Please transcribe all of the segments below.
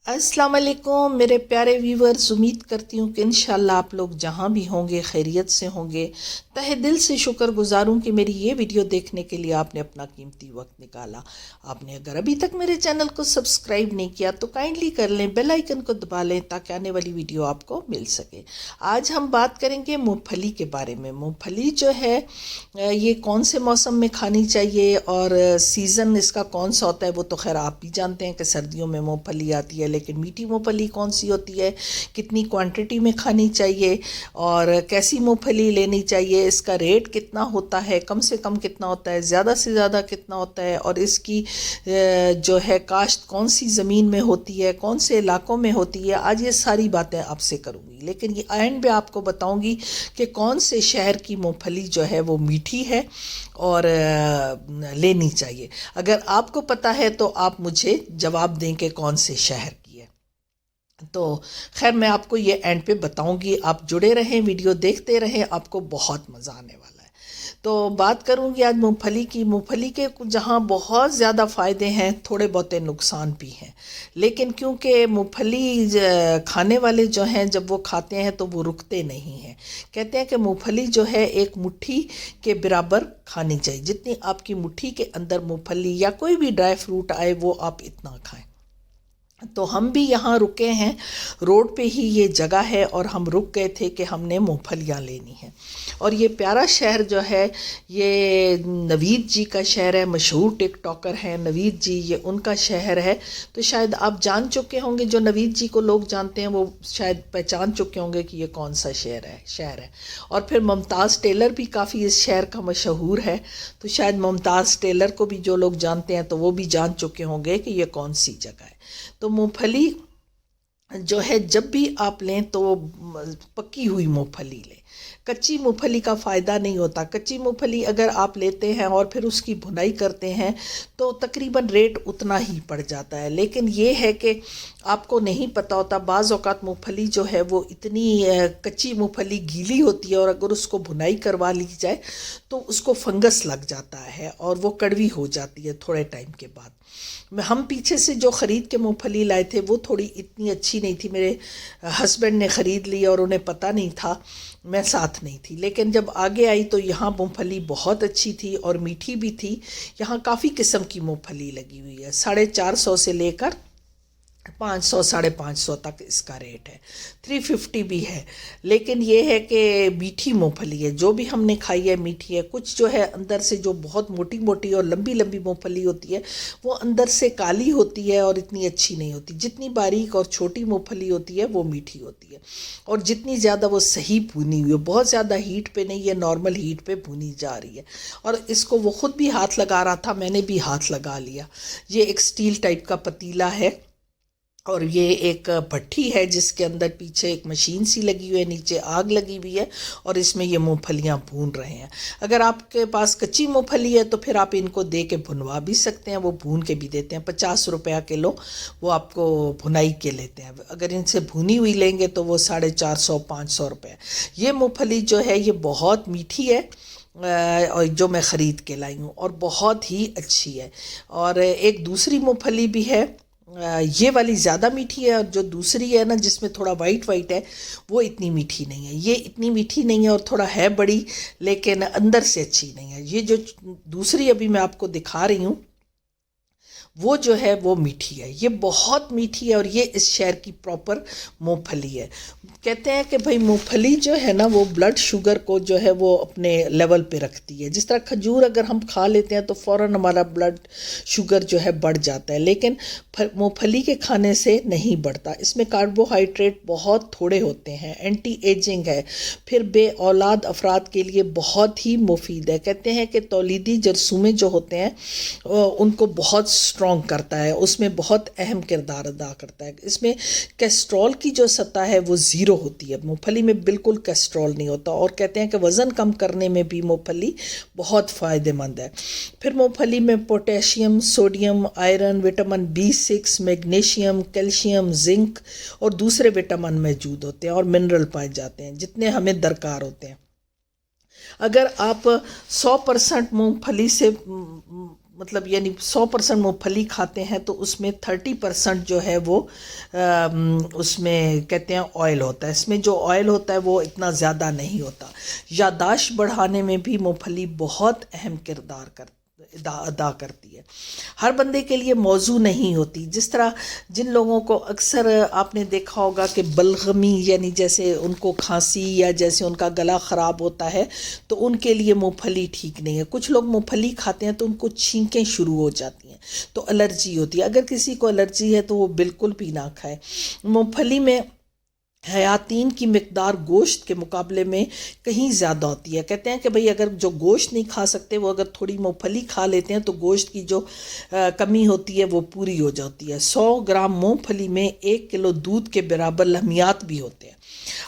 अस्सलाम वालेकुम मेरे प्यारे व्यूवर्स, उम्मीद करती हूँ कि इंशाल्लाह आप लोग जहाँ भी होंगे खैरियत से होंगे। तहे दिल से शुक्र गुजारूँ कि मेरी ये वीडियो देखने के लिए आपने अपना कीमती वक्त निकाला। आपने अगर अभी तक मेरे चैनल को सब्सक्राइब नहीं किया तो काइंडली कर लें, बेल आइकन को दबा लें ताकि आने वाली वीडियो आपको मिल सके। आज हम बात करेंगे मूँगफली के बारे में। मूँगफली जो है ये कौन से मौसम में खानी चाहिए और सीज़न इसका कौन सा होता है वो तो खैर आप भी जानते हैं कि सर्दियों में मूँगफली आती है, लेकिन मीठी मूँगफली कौन सी होती है, कितनी क्वांटिटी में खानी चाहिए और कैसी मूँगफली लेनी चाहिए, इसका रेट कितना होता है, कम से कम कितना होता है, ज़्यादा से ज़्यादा कितना होता है और इसकी जो है काश्त कौन सी ज़मीन में होती है, कौन से इलाकों में होती है, आज ये सारी बातें आपसे करूँगी। लेकिन ये एंड में आपको बताऊँगी कि कौन से शहर की मूँगफली जो है वो मीठी है और लेनी चाहिए। अगर आपको पता है तो आप मुझे जवाब दें कि कौन से शहर की है। तो खैर मैं आपको ये एंड पे बताऊंगी, आप जुड़े रहें, वीडियो देखते रहें, आपको बहुत मज़ा आने वाला है। तो बात करूंगी आज मूंगफली की। मूंगफली के जहाँ बहुत ज़्यादा फ़ायदे हैं, थोड़े बहुत नुकसान भी हैं, लेकिन क्योंकि मूंगफली खाने वाले जो हैं जब वो खाते हैं तो वो रुकते नहीं हैं। कहते हैं कि मूंगफली जो है एक मुट्ठी के बराबर खानी चाहिए, जितनी आपकी मुट्ठी के अंदर मूंगफली या कोई भी ड्राई फ्रूट आए वो आप इतना खाएं। तो हम भी यहाँ रुके हैं, रोड पे ही ये जगह है और हम रुक गए थे कि हमने मूंगफलियाँ लेनी हैं। और ये प्यारा शहर जो है ये नवीद जी का शहर है, मशहूर टिकटॉकर हैं नवीद जी, ये उनका शहर है। तो शायद आप जान चुके होंगे, जो नवीद जी को लोग जानते हैं वो शायद पहचान चुके होंगे कि ये कौन सा शहर है। और फिर मुमताज़ टेलर भी काफ़ी इस शहर का मशहूर है, तो शायद मुमताज़ टेलर को भी जो लोग जानते हैं तो वो भी जान चुके होंगे कि ये कौन सी जगह है। तो मूंगफली जो है जब भी आप लें तो पकी हुई मूंगफली लें, कच्ची मूंगफली का फ़ायदा नहीं होता। कच्ची मूंगफली अगर आप लेते हैं और फिर उसकी भुनाई करते हैं तो तकरीबन रेट उतना ही पड़ जाता है। लेकिन ये है कि आपको नहीं पता होता, बाज़ औक़ात मूंगफली जो है वो इतनी कच्ची मूंगफली गीली होती है और अगर उसको भुनाई करवा ली जाए तो उसको फंगस लग जाता है और वो कड़वी हो जाती है थोड़े टाइम के बाद। हम पीछे से जो ख़रीद के मूंगफली लाए थे वो थोड़ी इतनी अच्छी नहीं थी, मेरे हस्बैंड ने ख़रीद ली और उन्हें पता नहीं था, मैं साथ नहीं थी। लेकिन जब आगे आई तो यहाँ मूंगफली बहुत अच्छी थी और मीठी भी थी। यहाँ काफ़ी किस्म की मूंगफली लगी हुई है, 450 से लेकर 500 550 तक इसका रेट है, 350 भी है। लेकिन ये है कि मीठी मूंगफली है, जो भी हमने खाई है मीठी है। कुछ जो है अंदर से जो बहुत मोटी मोटी और लंबी लंबी मूंगफली होती है वो अंदर से काली होती है और इतनी अच्छी नहीं होती। जितनी बारीक और छोटी मूंगफली होती है वो मीठी होती है और जितनी ज़्यादा वो सही भुनी हुई है, बहुत ज़्यादा हीट पे नहीं है, नॉर्मल हीट पे भुनी जा रही है। और इसको वो ख़ुद भी हाथ लगा रहा था, मैंने भी हाथ लगा लिया। ये एक स्टील टाइप का पतीला है और ये एक भट्टी है जिसके अंदर पीछे एक मशीन सी लगी हुई है, नीचे आग लगी हुई है और इसमें ये मूंगफलियाँ भून रहे हैं। अगर आपके पास कच्ची मूंगफली है तो फिर आप इनको दे के भुनवा भी सकते हैं, वो भून के भी देते हैं। 50 रुपया किलो वो आपको भुनाई के लेते हैं। अगर इनसे भुनी हुई लेंगे तो वो 450 500 रुपये। ये मूंगफली जो है ये बहुत मीठी है और जो मैं ख़रीद के लाई हूँ और बहुत ही अच्छी है। और एक दूसरी मूंगफली भी है, ये वाली ज़्यादा मीठी है और जो दूसरी है ना जिसमें थोड़ा वाइट वाइट है वो इतनी मीठी नहीं है। ये इतनी मीठी नहीं है और थोड़ा है बड़ी, लेकिन अंदर से अच्छी नहीं है। ये जो दूसरी अभी मैं आपको दिखा रही हूँ वो जो है वो मीठी है, ये बहुत मीठी है और ये इस शहर की प्रॉपर मूंगफली है। कहते हैं कि भाई मूंगफली जो है ना वो ब्लड शुगर को जो है वो अपने लेवल पे रखती है। जिस तरह खजूर अगर हम खा लेते हैं तो फ़ौरन हमारा ब्लड शुगर जो है बढ़ जाता है, लेकिन मूंगफली के खाने से नहीं बढ़ता। इसमें कार्बोहाइड्रेट बहुत थोड़े होते हैं, एंटी एजिंग है, फिर बे औलाद अफराद के लिए बहुत ही मुफीद है। कहते हैं कि तौलीदी जरसूमे जो होते हैं उनको बहुत स्ट्रॉन्ग करता है, उसमें बहुत अहम किरदार अदा करता है। इसमें कैस्ट्रॉल की जो सतह है वो ज़ीरो होती है, मूंगफली में बिल्कुल कैस्ट्रॉल नहीं होता और कहते हैं कि वज़न कम करने में भी मूंगफली बहुत फ़ायदेमंद है। फिर मूंगफली में potassium, sodium, iron, vitamin B6, magnesium, calcium, zinc और दूसरे विटामिन मौजूद होते हैं और मिनरल पाए जाते हैं जितने हमें दरकार होते हैं। अगर आप 100% मूंगफली से मतलब यानी 100% मूंगफली खाते हैं तो उसमें 30% जो है वो उसमें कहते हैं ऑयल होता है। इसमें जो ऑयल होता है वो इतना ज़्यादा नहीं होता। याददाश्त बढ़ाने में भी मूंगफली बहुत अहम किरदार अदा करती है। हर बंदे के लिए मौजू नहीं होती। जिस तरह जिन लोगों को अक्सर आपने देखा होगा कि बलगमी यानी जैसे उनको खांसी या जैसे उनका गला ख़राब होता है तो उनके लिए मूंगफली ठीक नहीं है। कुछ लोग मूंगफली खाते हैं तो उनको छींकें शुरू हो जाती हैं तो एलर्जी होती है। अगर किसी को एलर्जी है तो वो बिल्कुल भी ना खाए। मूंगफली में हयातीन की मिकदार गोश्त के मुकाबले में कहीं ज़्यादा होती है। कहते हैं कि भाई अगर जो गोश्त नहीं खा सकते वो अगर थोड़ी मूंगफली खा लेते हैं तो गोश्त की जो कमी होती है वो पूरी हो जाती है। 100 ग्राम मूंगफली में 1 किलो दूध के बराबर लहमियात भी होते हैं।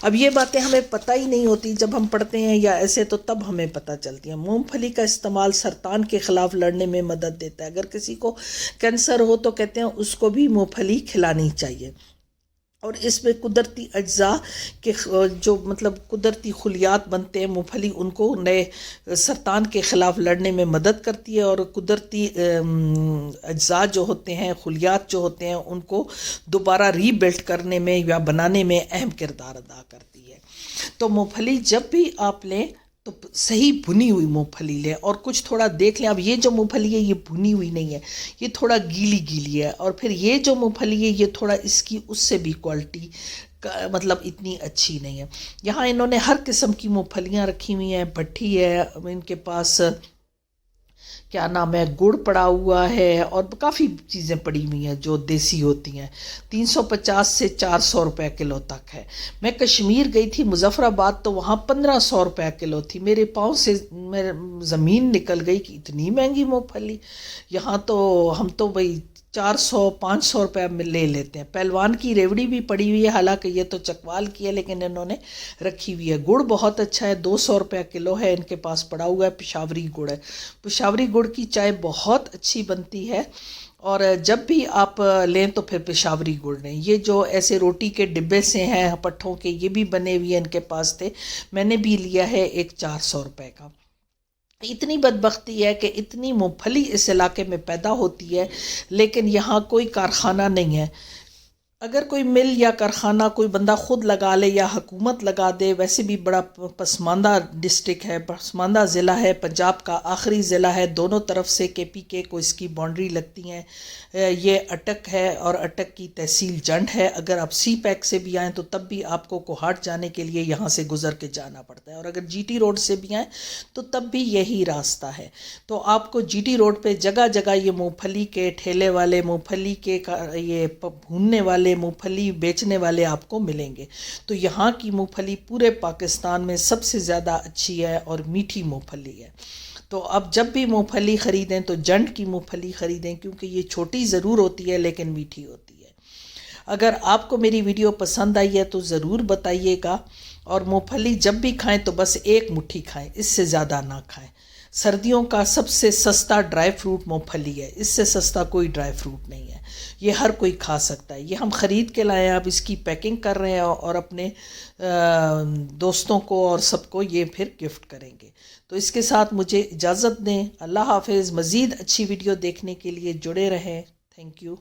अब ये बातें हमें पता ही नहीं होती, जब हम पढ़ते हैं या ऐसे तो तब हमें पता चलती है। मूंगफली का इस्तेमाल सरतान के ख़िलाफ़ लड़ने में मदद देता है। अगर किसी को कैंसर हो तो कहते हैं उसको भी मूंगफली खिलानी चाहिए। और इसमें कुदरती अज्जा के जो मतलब कुदरती खुलियात बनते हैं मूंगफली उनको नए सरतान के ख़िलाफ़ लड़ने में मदद करती है। और कुदरती अज्जा जो होते हैं खुलियात जो होते हैं उनको दोबारा रीबिल्ड करने में या बनाने में अहम किरदार अदा करती है। तो मूंगफली जब भी आप लें तो सही भुनी हुई मूंगफली लें और कुछ थोड़ा देख लें। अब ये जो मूंगफली है ये भुनी हुई नहीं है, ये थोड़ा गीली गीली है। और फिर ये जो मूंगफली है ये थोड़ा इसकी उससे भी क्वालिटी मतलब इतनी अच्छी नहीं है। यहाँ इन्होंने हर किस्म की मूंगफलियाँ रखी हुई हैं। भट्टी है इनके पास, क्या नाम है, गुड़ पड़ा हुआ है और काफ़ी चीज़ें पड़ी हुई हैं जो देसी होती हैं। 350 से 400 रुपए किलो तक है। मैं कश्मीर गई थी मुजफ्फराबाद तो वहाँ 1500 रुपए किलो थी। मेरे पाँव से मेरे ज़मीन निकल गई कि इतनी महंगी मूंगफली। यहाँ तो हम तो भाई 400-500 रुपये में ले लेते हैं। पहलवान की रेवड़ी भी पड़ी हुई है, हालांकि ये तो चकवाल की है लेकिन इन्होंने रखी हुई है। गुड़ बहुत अच्छा है, 200 रुपये किलो है इनके पास पड़ा हुआ है। पेशावरी गुड़ है, पेशावरी गुड़ की चाय बहुत अच्छी बनती है। और जब भी आप लें तो फिर पेशावरी गुड़ लें। ये जो ऐसे रोटी के डिब्बे से हैं पट्ठों के, ये भी बने हुए इनके पास थे, मैंने भी लिया है एक 400 रुपये का। इतनी बदबख्ती है कि इतनी मूंगफली इस इलाके में पैदा होती है लेकिन यहाँ कोई कारखाना नहीं है। अगर कोई मिल या कारखाना कोई बंदा खुद लगा ले या हुकूमत लगा दे, वैसे भी बड़ा पसमानदा डिस्ट्रिक्ट है, पसमानदा ज़िला है, पंजाब का आखिरी ज़िला है। दोनों तरफ से KPK को इसकी बाउंड्री लगती हैं। ये अटक है और अटक की तहसील जंड है। अगर आप CPAC से भी आएँ तो तब भी आपको कोहाट जाने के लिए यहाँ से गुज़र के जाना पड़ता है। और अगर GT रोड से भी आएँ तो तब भी यही रास्ता है। तो आपको GT रोड पे जगह जगह ये मूंगफली के ठेले वाले, मूंगफली के ये भूनने वाले, मूंगफली बेचने वाले आपको मिलेंगे। तो यहाँ की मूंगफली पूरे पाकिस्तान में सबसे ज़्यादा अच्छी है और मीठी मूंगफली है। तो अब जब भी मूंगफली ख़रीदें तो जंड की मूंगफली ख़रीदें क्योंकि ये छोटी ज़रूर होती है लेकिन मीठी होती है। अगर आपको मेरी वीडियो पसंद आई है तो ज़रूर बताइएगा। और मूंगफली जब भी खाएं तो बस एक मुट्ठी खाएं, इससे ज़्यादा ना खाएं। सर्दियों का सबसे सस्ता ड्राई फ्रूट मूंगफली है, इससे सस्ता कोई ड्राई फ्रूट नहीं है। ये हर कोई खा सकता है। ये हम ख़रीद के लाए हैं, अब इसकी पैकिंग कर रहे हैं और अपने दोस्तों को और सबको ये फिर गिफ्ट करेंगे। तो इसके साथ मुझे इजाज़त दें। अल्लाह हाफ़िज़। मज़ीद अच्छी वीडियो देखने के लिए जुड़े रहें। Thank you.